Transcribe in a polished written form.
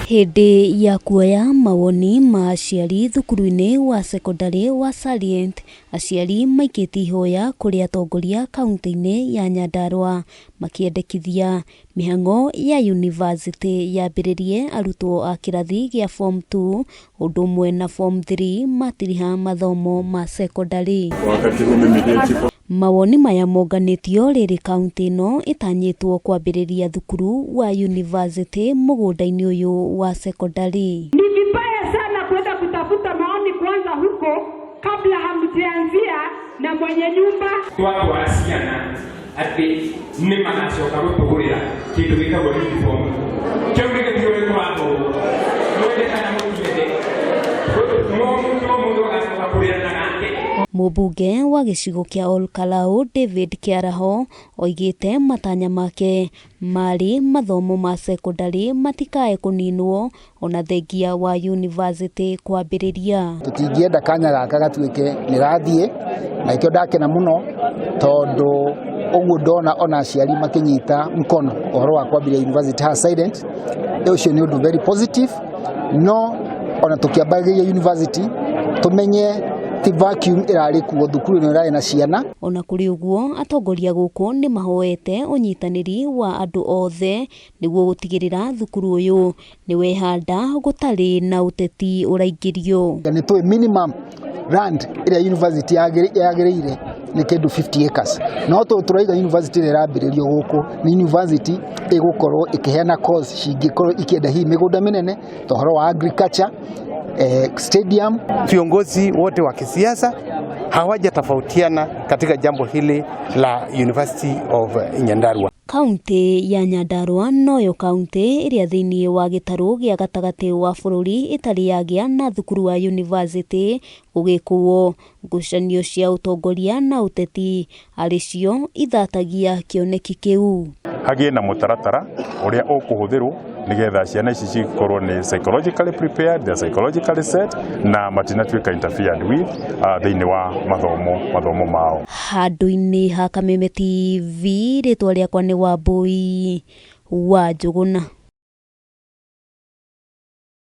Hĩndĩ ya kuoya mawoni ma aciari thukuru-inĩ wa secondary wa Salient, aciari maikĩtie ihoya kũrĩ atongoria kaunti-inĩ ya Nyandarua makĩendekithia mĩhang'o ya university yambĩrĩrie arutwo a kĩrathi gĩa form 2 ũndũ ũmwe na form 3 matiriha mathomo ma secondary. Mawoni maya monganĩtio rĩrĩ kaunti ĩno ĩtanyĩtwo kwambĩrĩria thukuru wa university mũgũnda-inĩ ũyũ wa secondary. Ni vibaya sana kwenda kutafuta maoni kwanza huko kabla hamjaanzia na mwenye nyumba. Watu wanasiana ati ni manachoka gutugurira kindu gitagwo uniform. Kyo nigithio ri kwako. Mwende kana mutwende. Mundu agacoka kurira na gake. Mũmbunge wa gĩcigo kĩa Olkalau David Kĩaraho oigĩte matanya make marĩ mathomo ma secondary matikae kũninwo ona thengia wa university kwambĩrĩria. Tũtingĩenda kanya gaka gatuĩke nĩrathiĩ na ikĩo ndakena mũno tondũ ũguo ndona ona aciari makĩnyita mkono ũhoro wa kwambĩrĩria university ha Silent. Ũcio nĩ ũndũ very positive, no ona tũkĩambagĩrĩria university tumenye ti vacuum irarĩ kuo thukuru ĩno ĩrarĩ na ciana. Ona kũrĩ ũguo atongoria gũkũ nĩ mahoete ũnyitanĩri wa andũ othe nĩguo gũtigĩrĩra thukuru ũyũ nĩ wehanda gũtarĩ na ũteti ũraingĩrio. Nĩ tũĩ minimum land ĩrĩa university yagĩrĩire nĩ kĩndũ 50 acres. No tũraiga university ĩrambĩrĩrio gũkũ ni university ĩgũkorwo ĩkĩheana course cingĩkorwo ikĩenda hii mĩgũnda mĩnene ta ũhoro wa agriculture, stadium. Viongozi wote wa kisiasa hawajatofautiana katika jambo hili la University of Nyandarua. Kaunti ya Nyandarua noyo kaunti ĩrĩa thĩinĩ wa gĩtarũ gĩa gatagatĩ wa bũrũri ĩtarĩ yagĩa na thukuru wa university gũgĩkũwo. Ngucanio cia ũtongoria na ũteti arĩcio ithatagia kĩoneki kĩu. Hagĩe na mũtaratara ũrĩa ũkũhũthĩrwo nigetha ciana ici cikorwo ni psychologically prepared, they are psychologically set na matinatuĩka interfered with thĩinĩ wa mathomo mao. Handũ-inĩ ha Kameme TV rĩtwa rĩakwa nĩ Wambui wa Njũgũna.